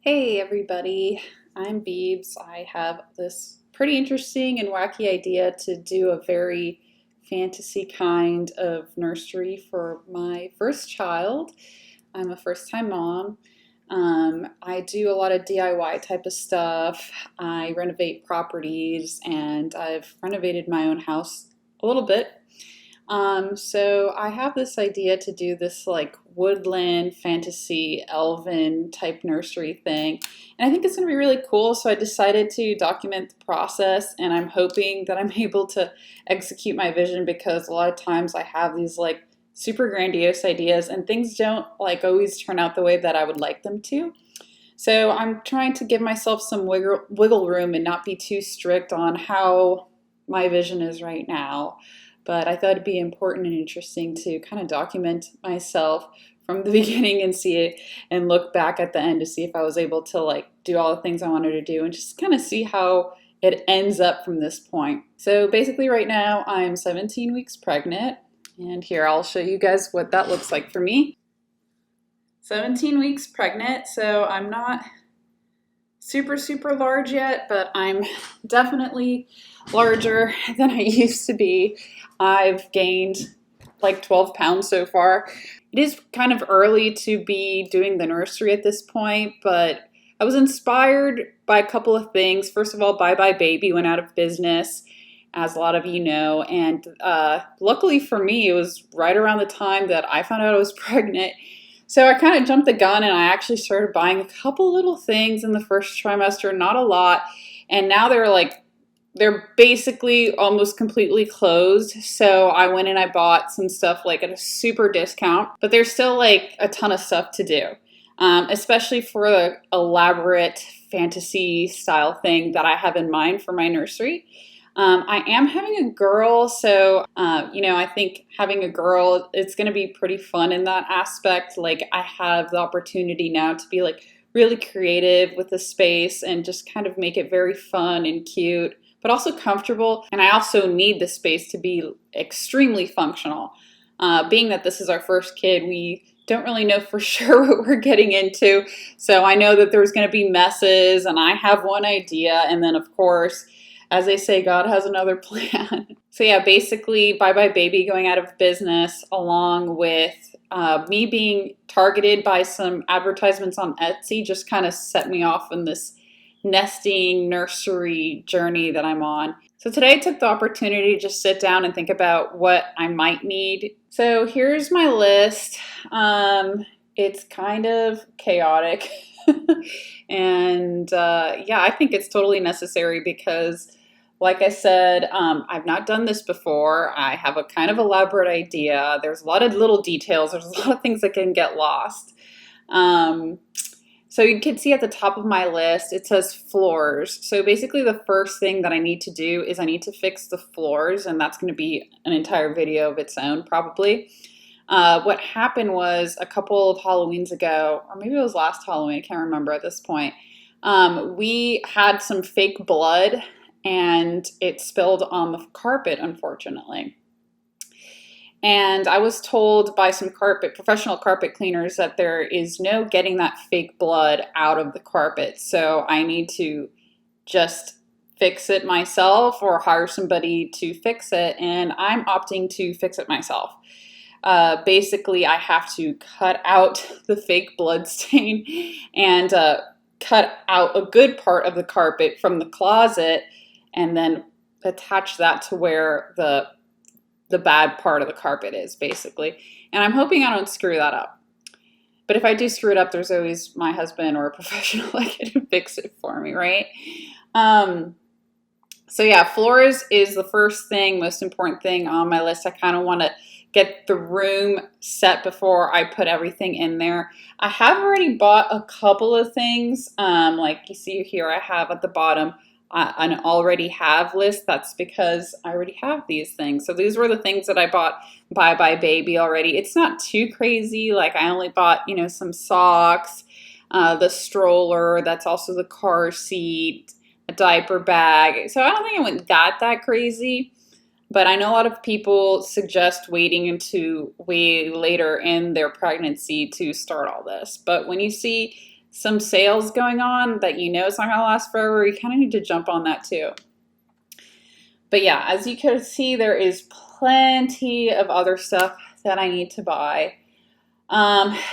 Hey everybody, I'm Beebs. I have this pretty interesting and wacky idea to do a very fantasy kind of nursery for my first child. I'm a first time mom. I do a lot of DIY type of stuff. I renovate properties and I've renovated my own house a little bit. So I have this idea to do this like woodland fantasy elven type nursery thing. And I think it's going to be really cool. So I decided to document the process and I'm hoping that I'm able to execute my vision because a lot of times I have these like super grandiose ideas and things don't like always turn out the way that I would like them to. So I'm trying to give myself some wiggle room and not be too strict on how my vision is right now. But I thought it'd be important and interesting to kind of document myself from the beginning and see it and look back at the end to see if I was able to like do all the things I wanted to do and just kind of see how it ends up from this point. So basically right now I'm 17 weeks pregnant and here I'll show you guys what that looks like for me. 17 weeks pregnant, so I'm not super large yet, but I'm definitely larger than I used to be. I've gained like 12 pounds so far. It is kind of early to be doing the nursery at this point, but I was inspired by a couple of things. First of all, Bye Bye Baby went out of business, as a lot of you know, and luckily for me, it was right around the time that I found out I was pregnant. So I kind of jumped the gun and I actually started buying a couple little things in the first trimester, not a lot. And now they're basically almost completely closed. So I went and I bought some stuff like at a super discount, but there's still like a ton of stuff to do, especially for the elaborate fantasy style thing that I have in mind for my nursery. I am having a girl, so I think having a girl, it's going to be pretty fun in that aspect. Like I have the opportunity now to be like really creative with the space and just kind of make it very fun and cute, but also comfortable. And I also need the space to be extremely functional. Being that this is our first kid, we don't really know for sure what we're getting into. So I know that there's going to be messes, and I have one idea, and then of course, as they say, God has another plan. So yeah, basically Bye Bye Baby going out of business along with me being targeted by some advertisements on Etsy just kind of set me off in this nesting nursery journey that I'm on. So today I took the opportunity to just sit down and think about what I might need. So here's my list. It's kind of chaotic. And yeah, I think it's totally necessary because like I said, I've not done this before. I have a kind of elaborate idea. There's a lot of little details. There's a lot of things that can get lost. So you can see at the top of my list, it says floors. So basically the first thing that I need to do is I need to fix the floors, and that's going to be an entire video of its own probably. What happened was a couple of Halloweens ago, or maybe it was last Halloween, I can't remember at this point, we had some fake blood and it spilled on the carpet, unfortunately. And I was told by some professional carpet cleaners that there is no getting that fake blood out of the carpet. So I need to just fix it myself or hire somebody to fix it. And I'm opting to fix it myself. Basically, I have to cut out the fake blood stain and cut out a good part of the carpet from the closet and then attach that to where the bad part of the carpet is, basically. And I'm hoping I don't screw that up. But if I do screw it up, there's always my husband or a professional that can fix it for me, right? So yeah, floors is the first thing, most important thing on my list. I kind of want to get the room set before I put everything in there. I have already bought a couple of things. Like you see here, I have at the bottom an already have list. That's because I already have these things. So these were the things that I bought Bye Bye Baby already. It's not too crazy. Like I only bought, some socks, the stroller, that's also the car seat, a diaper bag. So I don't think I went that crazy. But I know a lot of people suggest waiting into way later in their pregnancy to start all this. But when you see some sales going on that you know it's not gonna last forever, you kind of need to jump on that too. But yeah, as you can see, there is plenty of other stuff that I need to buy.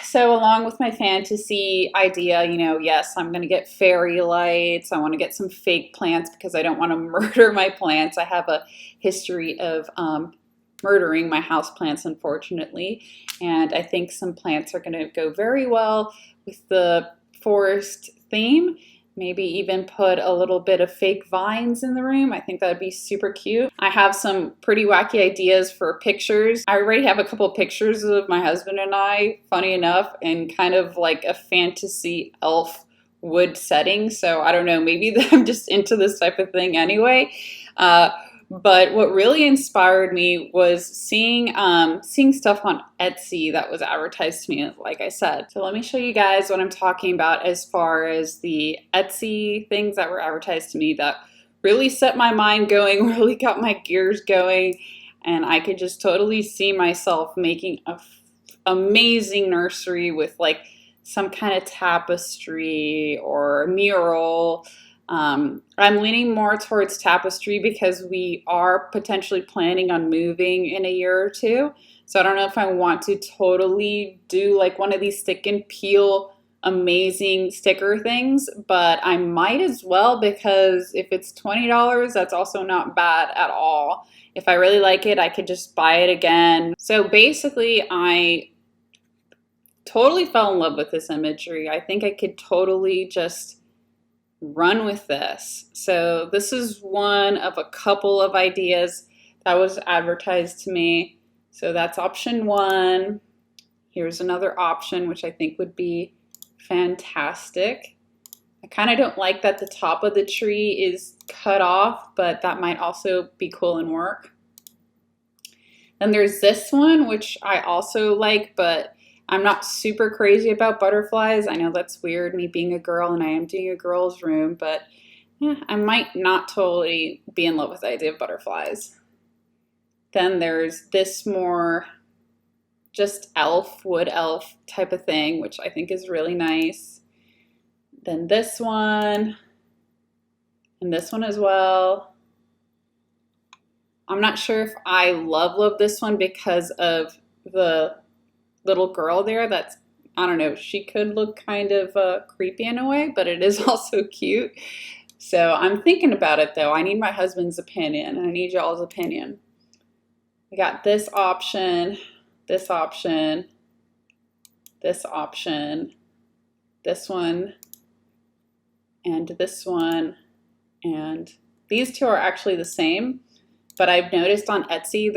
So along with my fantasy idea, you know, yes, I'm going to get fairy lights. I want to get some fake plants because I don't want to murder my plants. I have a history of murdering my house plants, unfortunately. And I think some plants are going to go very well with the forest theme. Maybe even put a little bit of fake vines in the room. I think that would be super cute. I have some pretty wacky ideas for pictures. I already have a couple of pictures of my husband and I, funny enough, in kind of like a fantasy elf wood setting. So I don't know, maybe I'm just into this type of thing anyway. But what really inspired me was seeing stuff on Etsy that was advertised to me, like I said. So let me show you guys what I'm talking about as far as the Etsy things that were advertised to me that really set my mind going, really got my gears going, and I could just totally see myself making an amazing nursery with like some kind of tapestry or mural. I'm leaning more towards tapestry because we are potentially planning on moving in a year or two. So I don't know if I want to totally do like one of these stick and peel amazing sticker things, but I might as well because if it's $20, that's also not bad at all. If I really like it, I could just buy it again. So basically, I totally fell in love with this imagery. I think I could totally just run with this. So this is one of a couple of ideas that was advertised to me. So that's option one. Here's another option, which I think would be fantastic. I kind of don't like that the top of the tree is cut off, but that might also be cool and work. Then there's this one, which I also like, but I'm not super crazy about butterflies. I know that's weird, me being a girl, and I am doing a girl's room, but I might not totally be in love with the idea of butterflies. Then there's this more just elf, wood elf type of thing, which I think is really nice. Then this one, and this one as well. I'm not sure if I love this one because of the little girl there. That's, I don't know, she could look kind of creepy in a way, but it is also cute. So I'm thinking about it though. I need my husband's opinion and I need y'all's opinion. We got this option, this option, this option, this one, and this one, and these two are actually the same, but I've noticed on Etsy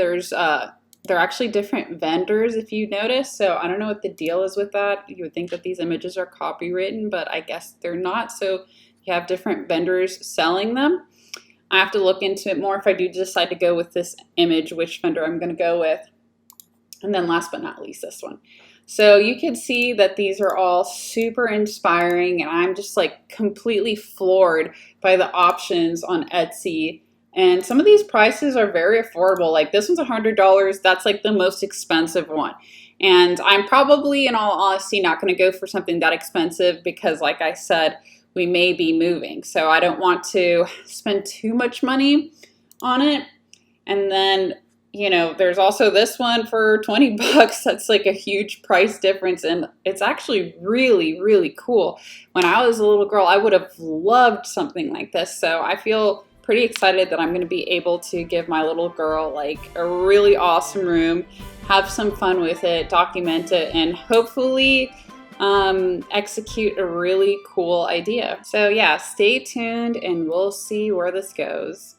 they're actually different vendors, if you notice. So I don't know what the deal is with that. You would think that these images are copywritten, but I guess they're not. So you have different vendors selling them. I have to look into it more if I do decide to go with this image, which vendor I'm going to go with. And then last but not least, this one. So you can see that these are all super inspiring, and I'm just like completely floored by the options on Etsy. And some of these prices are very affordable. Like this one's $100. That's like the most expensive one. And I'm probably, in all honesty, not going to go for something that expensive because, like I said, we may be moving. So I don't want to spend too much money on it. And then, you know, there's also this one for 20 bucks. That's like a huge price difference. And it's actually really, really cool. When I was a little girl, I would have loved something like this. So I feel pretty excited that I'm going to be able to give my little girl like a really awesome room, have some fun with it, document it, and hopefully execute a really cool idea. So yeah, stay tuned and we'll see where this goes.